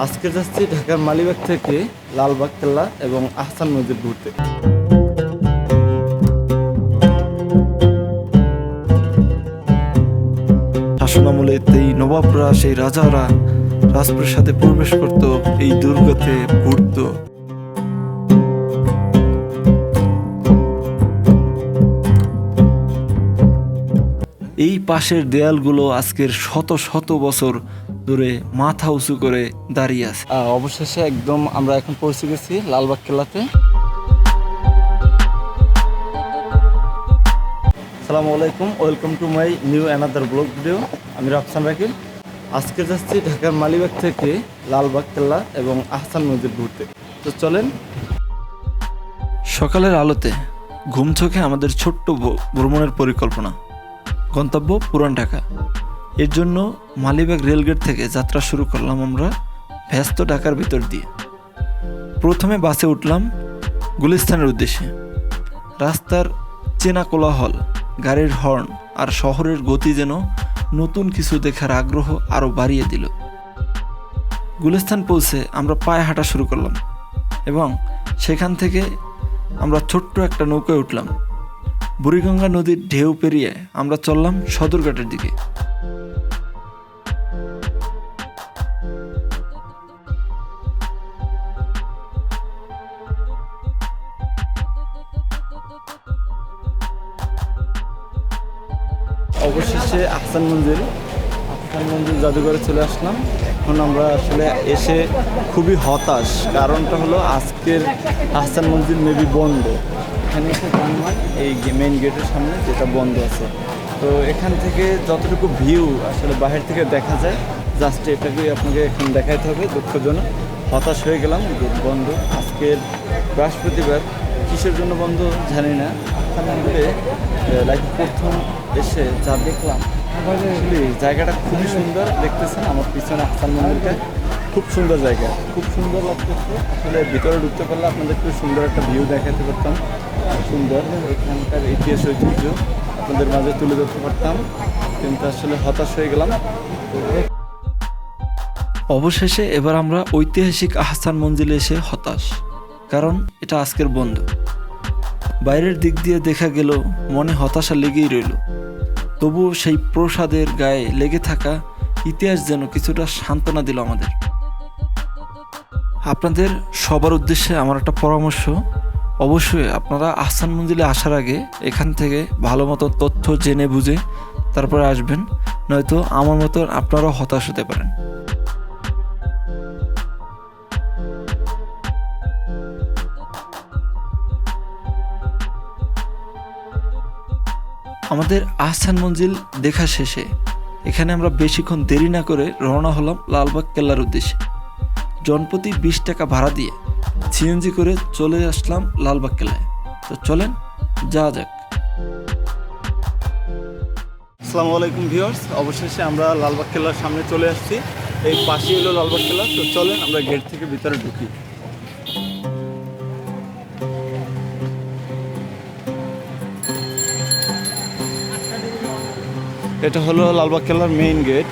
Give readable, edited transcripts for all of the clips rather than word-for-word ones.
আজকে যাচ্ছি ঢাকার মালিবাগ থেকে লালবাগ কেল্লা এবং আহসান মসজিদ ঘুরতে। শাসনামলে এই নবাবরা, সেই রাজারা রাজপ্রাসাদে প্রবেশ করত, এই দুর্গতে ঘুরত। এই পাশের দেয়ালগুলো আজকের শত শত বছর ধরে মাথা উঁচু করে দাঁড়িয়ে আছে। অবশেষে একদম আমরা এখন পৌঁছে গেছি লালবাগ কেল্লাতে। আসসালামু আলাইকুম, welcome to my new another blog video. আমি রাফসান রাকিব। আজকে যাচ্ছি ঢাকার মালিবাগ থেকে লালবাগ কেল্লা এবং আহসান মসজিদ ঘুরতে। তো চলেন। সকালের আলোতে ঘুম চোখে আমাদের ছোট্ট ভ্রমণের পরিকল্পনা, গন্তব্য পুরান ঢাকা। এর জন্য মালিবাগ রেলগেট থেকে যাত্রা শুরু করলাম আমরা ব্যস্ত ঢাকার ভিতর দিয়ে। প্রথমে বাসে উঠলাম গুলিস্তানের উদ্দেশ্যে। রাস্তার চেনা কোলাহল, গাড়ির হর্ন আর শহরের গতি যেন নতুন কিছু দেখার আগ্রহ আরও বাড়িয়ে দিল। গুলিস্তান পৌঁছে আমরা পায়ে হাঁটা শুরু করলাম এবং সেখান থেকে আমরা ছোট্ট একটা নৌকায় উঠলাম। বুড়িগঙ্গা নদীর ঢেউ পেরিয়ে আমরা চললাম সদরঘাটের দিকে। অবশেষে আহসান মঞ্জিল জাদুঘরে চলে আসলাম। এখন আমরা আসলে এসে খুবই হতাশ, কারণটা হলো আজকের আহসান মঞ্জিল মেবি বন্ধ। এখানে একটা যানবাহন এই মেইন গেটের সামনে যেটা বন্ধ আছে। তো এখান থেকে যতটুকু ভিউ আসলে বাহির থেকে দেখা যায়, জাস্ট এটাকেই আপনাকে এখন দেখাইতে হবে। দুঃখজনক, হতাশ হয়ে গেলাম, গেট বন্ধ। আজকের বৃহস্পতিবার, কিসের জন্য বন্ধ জানি না। আহসান মঞ্জিলে লাইক প্রথম এসে যা দেখলাম, জায়গাটা খুবই সুন্দর। দেখতেছেন আমার পিছনে আহসান মন্দিরটা, খুব সুন্দর জায়গা, খুব সুন্দর লাগতেছে। আসলে ভিতরে ঢুকতে পারলে আপনাদের খুব সুন্দর একটা ভিউ দেখাতে পারতাম। সুন্দর এখানকার ইতিহাস ঐতিহ্য আপনাদের মাঝে তুলে ধরতে পারতাম, কিন্তু আসলে হতাশ হয়ে গেলাম। অবশেষে এবার আমরা ঐতিহাসিক আহসান মঞ্জিলে এসে হতাশ, কারণ এটা আজকের বন্ধ। বাইরের দিক দিয়ে দেখা গেল, মনে হতাশা লেগেই রইল। তবুও সেই প্রসাদের গায়ে লেগে থাকা ইতিহাস যেন কিছুটা সান্ত্বনা দিল আমাদের। আপনাদের সবার উদ্দেশ্যে আমার একটা পরামর্শ, অবশ্যই আপনারা আহসান মঞ্জিলে আসার আগে এখান থেকে ভালো মতো তথ্য জেনে বুঝে তারপরে আসবেন, নয়তো আমার মতো আপনারাও হতাশ হতে পারেন। আমাদের আহসান মঞ্জিল দেখা শেষে এখানে আমরা বেশিক্ষণ দেরি না করে রওনা হলাম লালবাগ কেল্লার উদ্দেশ্যে। জনপ্রতি 20 টাকা ভাড়া দিয়ে সিএনজি করে চলে আসলাম লালবাগ কেল্লায়। তো চলেন যাওয়া যাক। আসসালামু আলাইকুম ভিউয়ার্স, অবশেষে আমরা লালবাগ কেল্লার সামনে চলে আসছি। এই পাশেই হলো লালবাগ কেল্লা। তো চলেন আমরা গেট থেকে ভিতরে ঢুকি। এটা হলো লালবাগ কেল্লার মেইন গেট,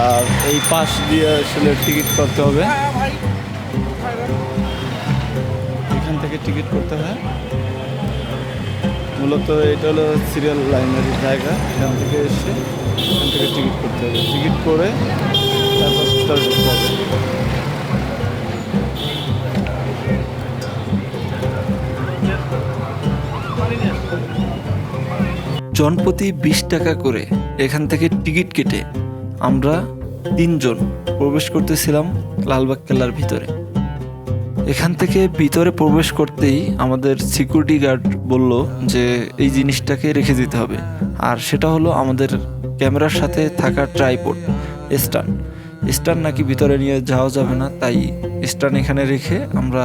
আর এই পাশ দিয়ে আসলে টিকিট করতে হবে। এখান থেকে টিকিট করতে হয়। মূলত এটা হলো সিরিয়াল লাইনের জায়গা। এখান থেকে এসে এখান থেকে টিকিট করতে হবে। টিকিট করে তারপর ভিতরে ঢুকতে হবে। জনপ্রতি 20 টাকা করে এখান থেকে টিকিট কেটে আমরা 3 জন প্রবেশ করতেছিলাম লালবাগ কেল্লার ভিতরে। এখান থেকে ভিতরে প্রবেশ করতেই আমাদের সিকিউরিটি গার্ড বলল যে এই জিনিসটাকে রেখে দিতে হবে, আর সেটা হলো আমাদের ক্যামেরার সাথে থাকা ট্রাইপড স্ট্যান্ড নাকি ভিতরে নিয়ে যাওয়া যাবে না, তাই স্ট্যান্ড এখানে রেখে আমরা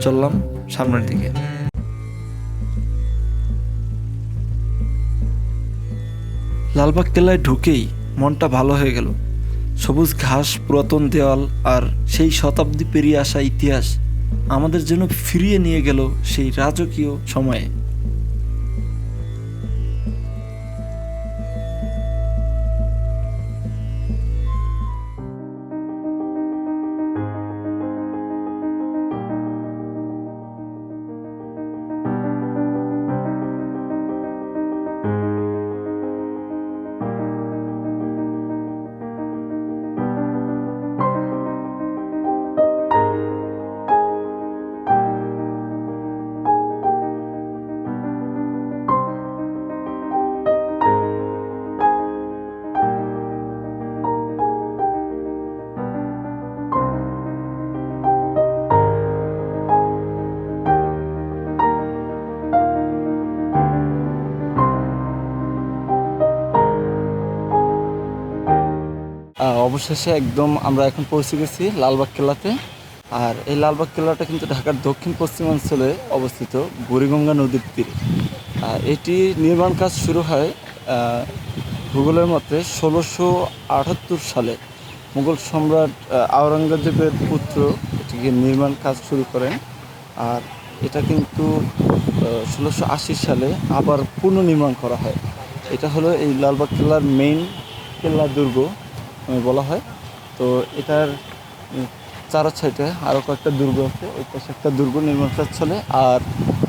চললাম সামনের দিকে। লালবাগ কেল্লায় ঢুকেই মনটা ভালো হয়ে গেল। সবুজ ঘাস, পুরাতন দেওয়াল আর সেই শতাব্দী পেরিয়ে আসা ইতিহাস আমাদের যেন ফিরিয়ে নিয়ে গেল সেই রাজকীয় সময়ে। অবশেষে একদম আমরা এখন পৌঁছে গেছি লালবাগ কেল্লাতে। আর এই লালবাগ কেল্লাটা কিন্তু ঢাকার দক্ষিণ পশ্চিমাঞ্চলে অবস্থিত বুড়িগঙ্গা নদীর তীরে। এটি নির্মাণ কাজ শুরু হয় ভূগোলের মতে 1678 সালে মুঘল সম্রাট আওরঙ্গজেবের পুত্র এটিকে নির্মাণ কাজ শুরু করেন। আর এটা কিন্তু 1680 সালে আবার পুনর্নির্মাণ করা হয়। এটা হলো এই লালবাগ কেল্লার মেইন কেল্লা দুর্গ বলা হয়। তো এটার চার সাইডে আরও কয়েকটা দুর্গ আছে, ওই পাশে একটা দুর্গ নির্মাণ কাজ চলে। আর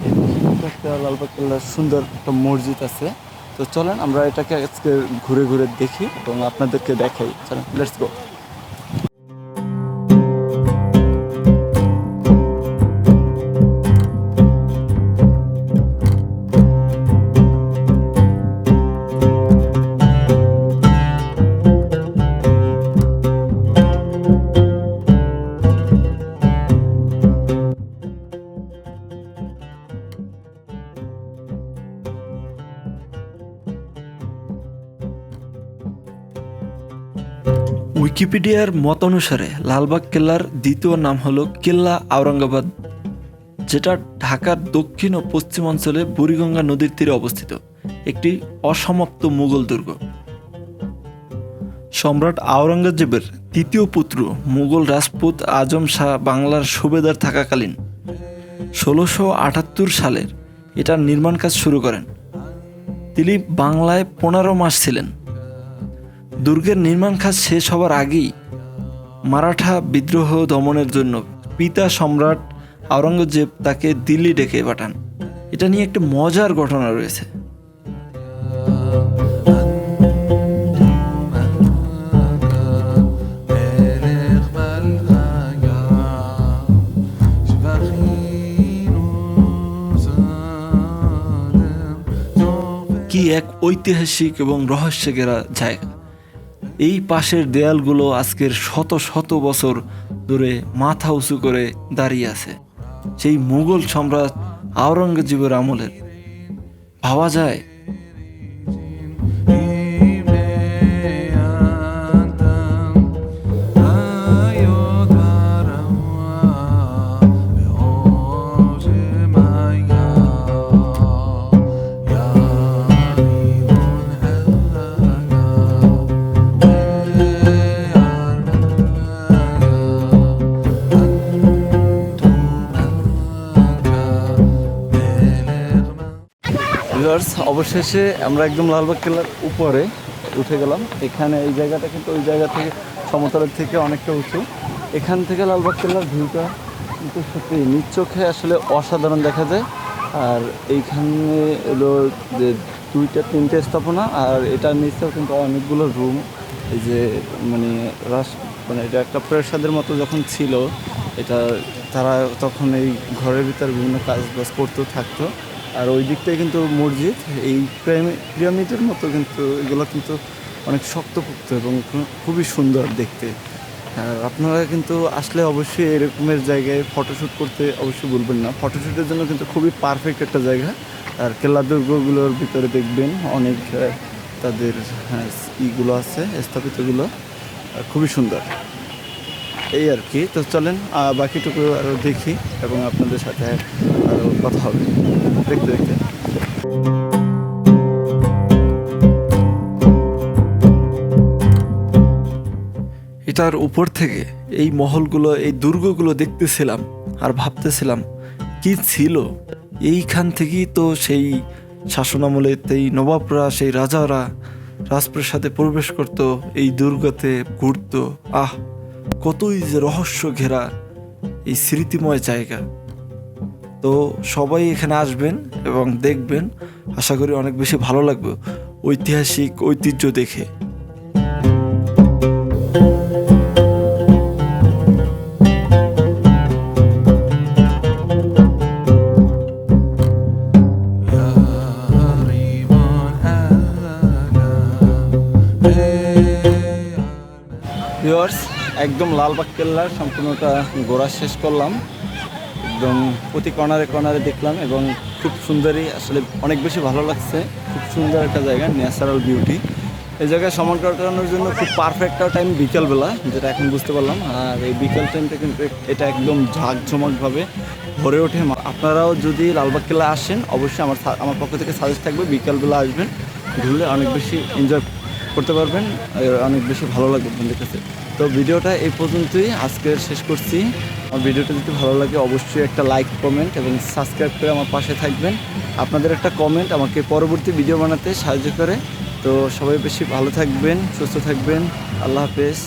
এই পাশে কিন্তু একটা লালবাগ কেল্লার সুন্দর একটা মসজিদ আছে। তো চলেন আমরা এটাকে আজকে ঘুরে ঘুরে দেখি এবং আপনাদেরকে দেখাই। চলেন, লেটস গো। উইকিপিডিয়ার মত অনুসারে লালবাগ কেল্লার দ্বিতীয় নাম হলো কেল্লা আওরঙ্গাবাদ, যেটা ঢাকার দক্ষিণ ও পশ্চিমাঞ্চলে বুড়িগঙ্গা নদীর তীরে অবস্থিত একটি অসমাপ্ত মুঘল দুর্গ। সম্রাট আওরঙ্গজেবের তৃতীয় পুত্র মুঘল রাজপুত আজম শাহ বাংলার সুবেদার থাকাকালীন 1678 সালের এটার নির্মাণ কাজ শুরু করেন। তিনি বাংলায় 15 মাস ছিলেন। দুর্গের নির্মাণ কাজ শেষ হবার আগেই মারাঠা বিদ্রোহ দমনের জন্য পিতা সম্রাট আওরঙ্গজেব তাকে দিল্লি ডেকে পাঠান। এটা নিয়ে একটা মজার ঘটনা রয়েছে। কি এক ঐতিহাসিক এবং রহস্য ঘেরা জায়গা। এই পাশের দেয়ালগুলো আজকের শত শত বছর ধরে মাথা উঁচু করে দাঁড়িয়ে আছে, সেই মুঘল সম্রাট আওরঙ্গজেবের আমলের। ভাবা যায় অবশেষে আমরা একদম লালবাগ কেল্লার উপরে উঠে গেলাম। এখানে এই জায়গাটা কিন্তু ওই জায়গা থেকে সমতলের থেকে অনেকটা উঁচু। এখান থেকে লালবাগ কেল্লার ভিউটা কিন্তু সত্যি নিজ চোখে আসলে অসাধারণ দেখা যায়। আর এইখানে এলো যে 2-3টে স্থাপনা, আর এটার নিচেও কিন্তু অনেকগুলো রুম। এই যে মানে এটা একটা প্রাসাদের মতো যখন ছিল, এটা তারা তখন এই ঘরের ভিতরে বিভিন্ন কাজ বাজ করতেও থাকতো। আর ওই দিকটাই কিন্তু মসজিদ। এই পিরামিডের মতো কিন্তু এগুলো কিন্তু অনেক শক্তপোক্ত এবং খুবই সুন্দর দেখতে। আর আপনারা কিন্তু আসলে অবশ্যই এরকমের জায়গায় ফটোশ্যুট করতে অবশ্যই ভুলবেন না। ফটোশ্যুটের জন্য কিন্তু খুবই পারফেক্ট একটা জায়গা। আর কেল্লা দুর্গগুলোর ভিতরে দেখবেন অনেক তাদের ইগুলো আছে, স্থাপিতগুলো খুবই সুন্দর। এই আর কি। তো চলেন বাকিটুকু আরও দেখি এবং আপনাদের সাথে আরও কথা হবে দেখতে দেখতে। এটার উপর থেকে এই মহলগুলো, এই দুর্গগুলো দেখতেছিলাম আর ভাবতেছিলাম কি ছিল। এইখান থেকেই তো সেই শাসনামলে এই নবাবরা, সেই রাজারা রাজপ্রাসাদে প্রবেশ করত, এই দুর্গতে ঘুরত। কতই যে রহস্য ঘেরা এই স্মৃতিময় জায়গা। তো সবাই এখানে আসবেন এবং দেখবেন, আশা করি অনেক বেশি ভালো লাগবে ঐতিহাসিক ঐতিহ্য দেখে। ভিউয়ার্স, একদম লালবাগ কেল্লার সম্পূর্ণটা ঘোরা শেষ করলাম। একদম প্রতি কর্নারে কর্নারে দেখলাম এবং খুব সুন্দরই, আসলে অনেক বেশি ভালো লাগছে। খুব সুন্দর একটা জায়গা, ন্যাচারাল বিউটি। এই জায়গায় সময় কাটানোর জন্য খুব পারফেক্ট একটা টাইম বিকেলবেলা, যেটা এখন বুঝতে পারলাম। আর এই বিকেল টাইমটা কিন্তু এটা একদম ঝাঁকঝমকভাবে ভরে ওঠে। আপনারাও যদি লালবাগ কেল্লা আসেন, অবশ্যই আমার পক্ষ থেকে সাজেস্ট থাকবে বিকেলবেলা আসবেন, ঘুরলে অনেক বেশি এনজয় করতে পারবেন, আর অনেক বেশি ভালো লাগবে আপনাদের কাছে। তো ভিডিওটা এই পর্যন্তই আজকের শেষ করছি। আমার ভিডিওটা যদি ভালো লাগে অবশ্যই একটা লাইক, কমেন্ট এবং সাবস্ক্রাইব করে আমার পাশে থাকবেন। আপনাদের একটা কমেন্ট আমাকে পরবর্তী ভিডিও বানাতে সাহায্য করে। তো সবাই বেশি ভালো থাকবেন, সুস্থ থাকবেন। আল্লাহ হাফেজ।